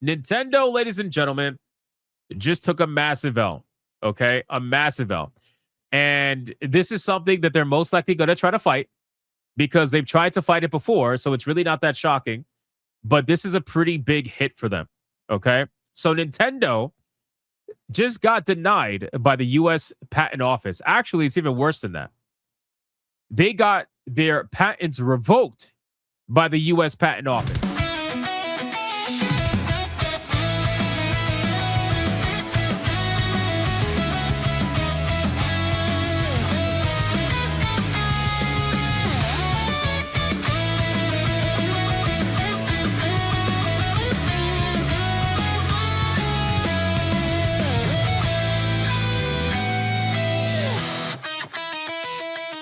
Nintendo, ladies and gentlemen, just took a massive L. Okay, a massive L. And this is something that they're most likely going to try to fight because they've tried to fight it before. So it's really not that shocking. But this is a pretty big hit for them. Okay. So Nintendo just got denied by the US Patent Office. Actually, it's even worse than that. They got their patents revoked by the US Patent Office.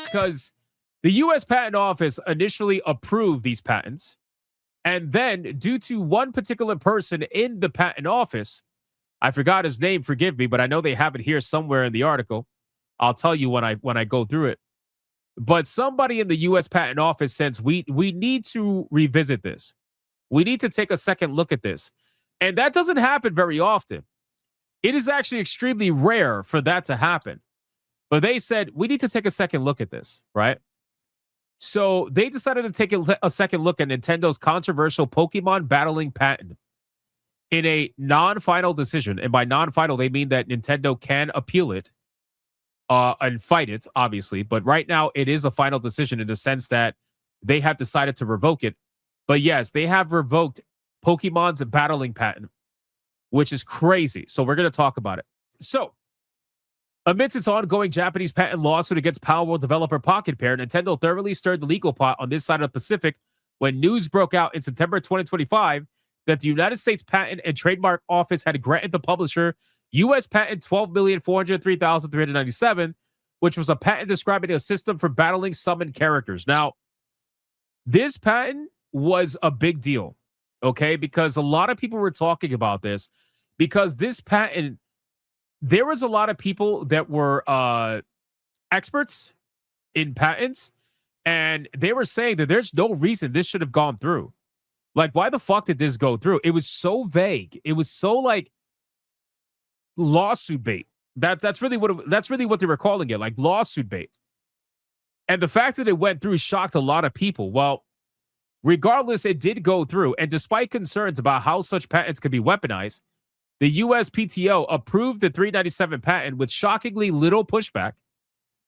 Because the U.S. Patent Office initially approved these patents, and then due to one particular person in the patent office, I forgot his name, forgive me, but I know they have it here somewhere in the article. I'll tell you when I go through it. But somebody in the U.S. Patent Office says we need to revisit this. We need to take a second look at this. And that doesn't happen very often. It is actually extremely rare for that to happen. But they said, we need to take a second look at this, right? So they decided to take a second look at Nintendo's controversial Pokemon battling patent in a non-final decision. And by non-final, they mean that Nintendo can appeal it and fight it, obviously. But right now, it is a final decision in the sense that they have decided to revoke it. But yes, they have revoked Pokemon's battling patent, which is crazy. So we're going to talk about it. So, amidst its ongoing Japanese patent lawsuit against Palworld developer Pocket Pair, Nintendo thoroughly stirred the legal pot on this side of the Pacific when news broke out in September 2025 that the United States Patent and Trademark Office had granted the publisher U.S. Patent 12,403,397, which was a patent describing a system for battling summoned characters. Now, this patent was a big deal, okay? Because a lot of people were talking about this because this patent, there was a lot of people that were experts in patents, and they were saying that there's no reason this should have gone through. Like, why the fuck did this go through? It was so vague. It was so like lawsuit bait. That's really what they were calling it, like lawsuit bait. And the fact that it went through shocked a lot of people. Well, regardless, it did go through, and despite concerns about how such patents could be weaponized, the USPTO approved the 397 patent with shockingly little pushback,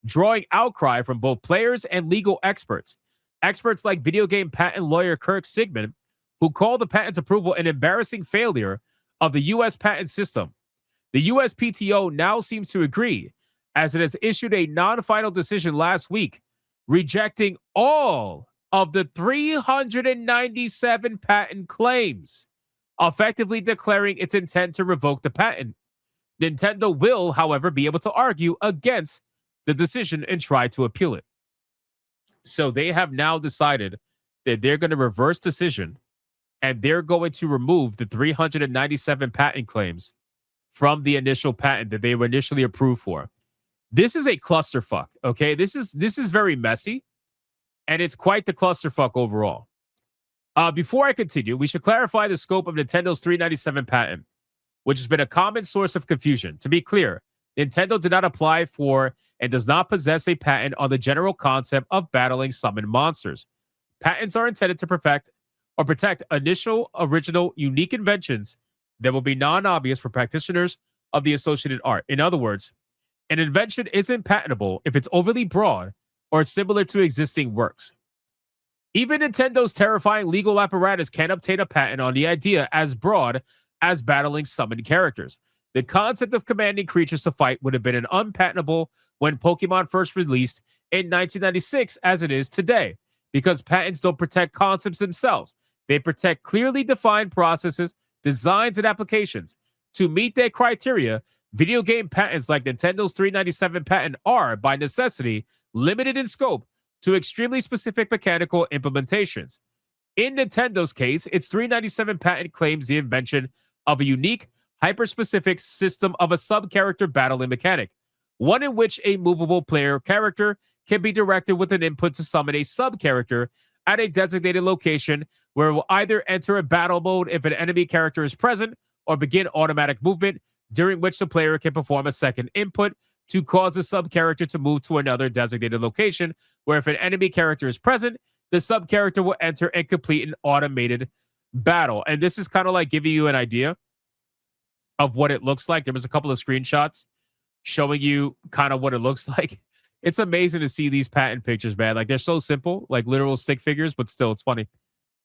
drawing outcry from both players and legal experts. Experts like video game patent lawyer Kirk Sigmund, who called the patent's approval an embarrassing failure of the U.S. patent system. The USPTO now seems to agree, as it has issued a non-final decision last week, rejecting all of the 397 patent claims, effectively declaring its intent to revoke the patent. Nintendo will, however, be able to argue against the decision and try to appeal it. So they have now decided that they're going to reverse decision and they're going to remove the 397 patent claims from the initial patent that they were initially approved for. This is a clusterfuck, okay? This is very messy, and it's quite the clusterfuck overall. Before I continue, we should clarify the scope of Nintendo's 397 patent, which has been a common source of confusion. To be clear, Nintendo did not apply for and does not possess a patent on the general concept of battling summoned monsters. Patents are intended to protect initial, original, unique inventions that will be non-obvious for practitioners of the associated art. In other words, an invention isn't patentable if it's overly broad or similar to existing works. Even Nintendo's terrifying legal apparatus can't obtain a patent on the idea as broad as battling summoned characters. The concept of commanding creatures to fight would have been an unpatentable when Pokemon first released in 1996 as it is today, because patents don't protect concepts themselves. They protect clearly defined processes, designs, and applications. To meet their criteria, video game patents like Nintendo's 397 patent are, by necessity, limited in scope to extremely specific mechanical implementations. In Nintendo's case, its 397 patent claims the invention of a unique, hyper-specific system of a sub-character battling mechanic, one in which a movable player character can be directed with an input to summon a sub-character at a designated location where it will either enter a battle mode if an enemy character is present or begin automatic movement, during which the player can perform a second input to cause a sub-character to move to another designated location, where if an enemy character is present, the sub-character will enter and complete an automated battle. And this is kind of like giving you an idea of what it looks like. There was a couple of screenshots showing you kind of what it looks like. It's amazing to see these patent pictures, man. Like, they're so simple, like literal stick figures, but still, it's funny.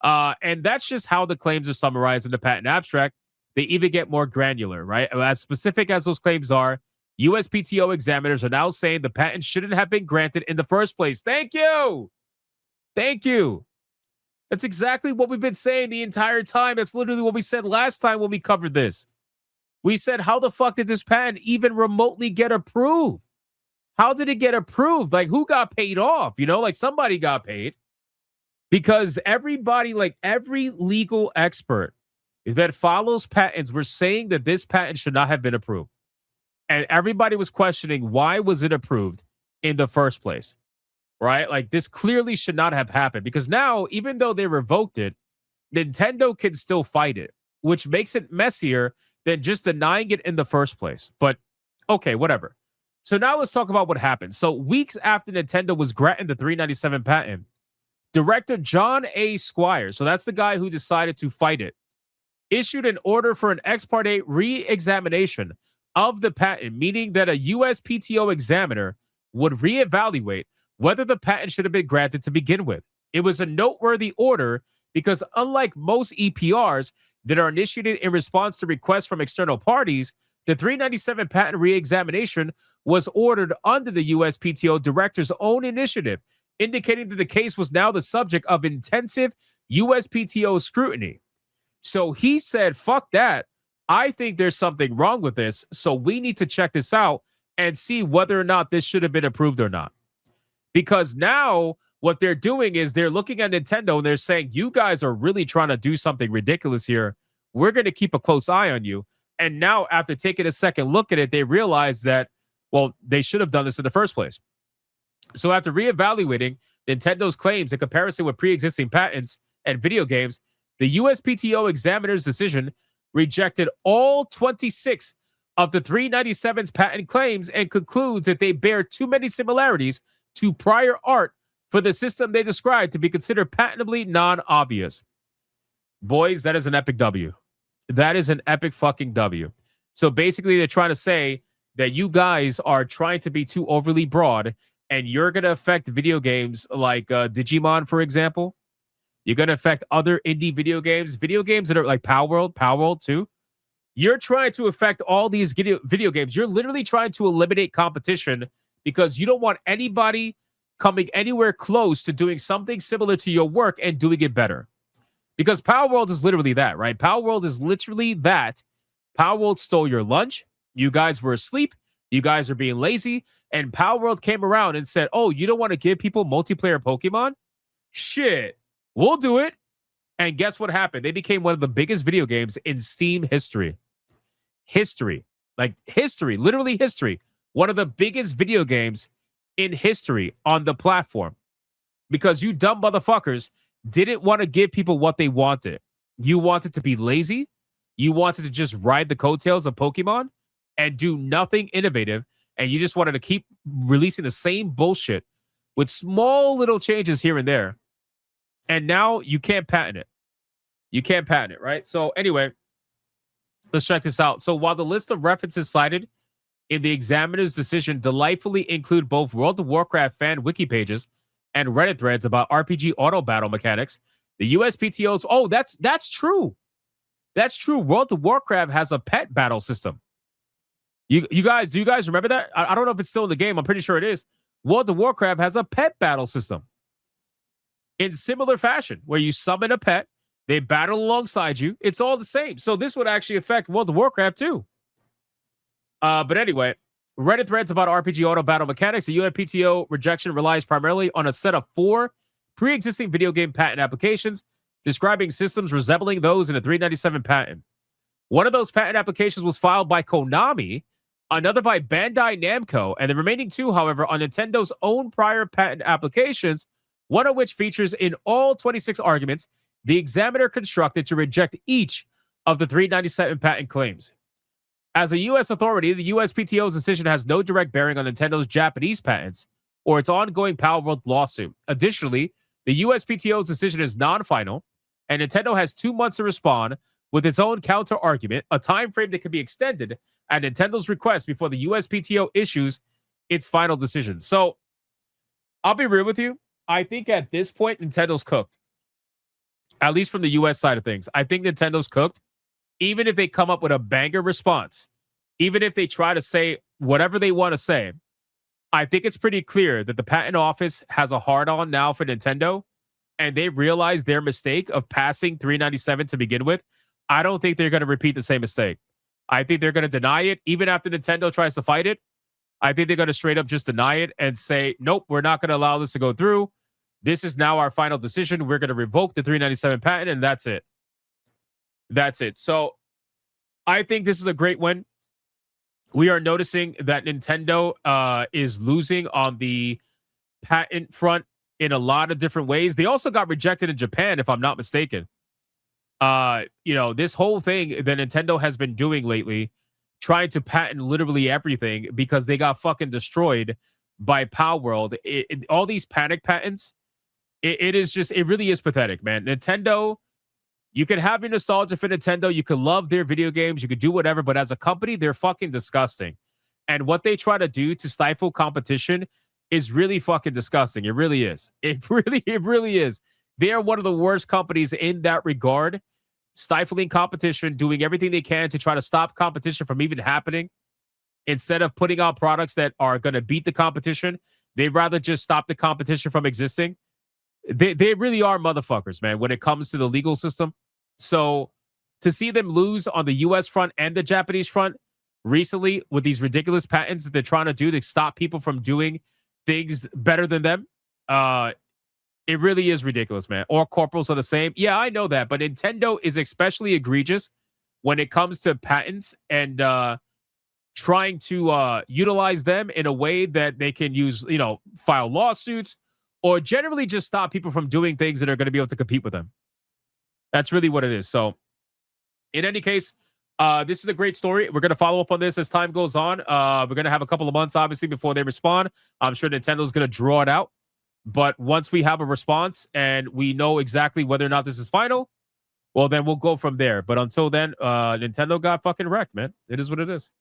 And that's just how the claims are summarized in the patent abstract. They even get more granular, right? As specific as those claims are, USPTO examiners are now saying the patent shouldn't have been granted in the first place. Thank you. Thank you. That's exactly what we've been saying the entire time. That's literally what we said last time when we covered this. We said, how the fuck did this patent even remotely get approved? How did it get approved? Like, who got paid off? You know, like somebody got paid, because everybody, like every legal expert that follows patents, were saying that this patent should not have been approved. And everybody was questioning, why was it approved in the first place? Right? Like, this clearly should not have happened, because now, even though they revoked it, Nintendo can still fight it, which makes it messier than just denying it in the first place. But okay, whatever. So now let's talk about what happened. So weeks after Nintendo was granted the 397 patent, director John A. Squire, so that's the guy who decided to fight it, issued an order for an ex parte re-examination of the patent, meaning that a USPTO examiner would reevaluate whether the patent should have been granted to begin with. It was a noteworthy order because, unlike most EPRs that are initiated in response to requests from external parties, the 397 patent re-examination was ordered under the USPTO director's own initiative, indicating that the case was now the subject of intensive USPTO scrutiny. So he said, fuck that. I think there's something wrong with this, so we need to check this out and see whether or not this should have been approved or not. Because now what they're doing is they're looking at Nintendo and they're saying, you guys are really trying to do something ridiculous here. We're going to keep a close eye on you. And now, after taking a second look at it, they realize that, well, they should have done this in the first place. So after reevaluating Nintendo's claims in comparison with pre-existing patents and video games, the USPTO examiner's decision rejected all 26 of the 397's patent claims and concludes that they bear too many similarities to prior art for the system they described to be considered patentably non-obvious. Boys, that is an epic W. That is an epic fucking W. So basically, they're trying to say that you guys are trying to be too overly broad, and you're going to affect video games like Digimon, for example. You're going to affect other indie video games that are like Power World 2. You're trying to affect all these video games. You're literally trying to eliminate competition because you don't want anybody coming anywhere close to doing something similar to your work and doing it better. Because Power World is literally that, right? Power World is literally that. Power World stole your lunch. You guys were asleep. You guys are being lazy. And Power World came around and said, oh, you don't want to give people multiplayer Pokemon? Shit, we'll do it. And guess what happened? They became one of the biggest video games in Steam history. Like history, literally history. One of the biggest video games in history on the platform. Because you dumb motherfuckers didn't want to give people what they wanted. You wanted to be lazy. You wanted to just ride the coattails of Pokemon and do nothing innovative. And you just wanted to keep releasing the same bullshit with small little changes here and there. And now you can't patent it. You can't patent it, right? So anyway, let's check this out. So while the list of references cited in the examiner's decision delightfully include both World of Warcraft fan wiki pages and Reddit threads about RPG auto battle mechanics, the USPTO's, oh, that's true. That's true. World of Warcraft has a pet battle system. Do you guys remember that? I don't know if it's still in the game. I'm pretty sure it is. World of Warcraft has a pet battle system in similar fashion where you summon a pet, they battle alongside you. It's all the same. So this would actually affect World of Warcraft too. But anyway, Reddit threads about RPG auto battle mechanics. The USPTO rejection relies primarily on a set of 4 pre-existing video game patent applications describing systems resembling those in the 397 patent. One of those patent applications was filed by Konami, another by Bandai Namco, and the remaining 2, however, are Nintendo's own prior patent applications, one of which features in all 26 arguments the examiner constructed to reject each of the 397 patent claims. As a U.S. authority, the USPTO's decision has no direct bearing on Nintendo's Japanese patents or its ongoing Palworld lawsuit. Additionally, the USPTO's decision is non-final, and Nintendo has 2 months to respond with its own counter-argument, a time frame that can be extended at Nintendo's request before the USPTO issues its final decision. So, I'll be real with you. I think at this point, Nintendo's cooked. At least from the US side of things. I think Nintendo's cooked. Even if they come up with a banger response, even if they try to say whatever they want to say, I think it's pretty clear that the patent office has a hard-on now for Nintendo, and they realize their mistake of passing 397 to begin with. I don't think they're going to repeat the same mistake. I think they're going to deny it, even after Nintendo tries to fight it. I think they're going to straight up just deny it and say, nope, we're not going to allow this to go through. This is now our final decision. We're going to revoke the 397 patent, and that's it. That's it. So I think this is a great win. We are noticing that Nintendo is losing on the patent front in a lot of different ways. They also got rejected in Japan, if I'm not mistaken. This whole thing that Nintendo has been doing lately, trying to patent literally everything because they got fucking destroyed by Palworld. All these panic patents, it really is pathetic, man. Nintendo, you can have your nostalgia for Nintendo. You can love their video games. You can do whatever. But as a company, they're fucking disgusting. And what they try to do to stifle competition is really fucking disgusting. It really is. It really is. They are one of the worst companies in that regard. Stifling competition, doing everything they can to try to stop competition from even happening. Instead of putting out products that are going to beat the competition, they'd rather just stop the competition from existing. They really are motherfuckers, man, when it comes to the legal system. So to see them lose on the U.S. front and the Japanese front recently with these ridiculous patents that they're trying to do to stop people from doing things better than them, it really is ridiculous, man. Or corporals are the same. Yeah, I know that. But Nintendo is especially egregious when it comes to patents and trying to utilize them in a way that they can use, file lawsuits or generally just stop people from doing things that are going to be able to compete with them. That's really what it is. So, in any case, this is a great story. We're going to follow up on this as time goes on. We're going to have a couple of months, obviously, before they respond. I'm sure Nintendo's going to draw it out. But once we have a response and we know exactly whether or not this is final, well, then we'll go from there. But until then, Nintendo got fucking wrecked, man. It is what it is.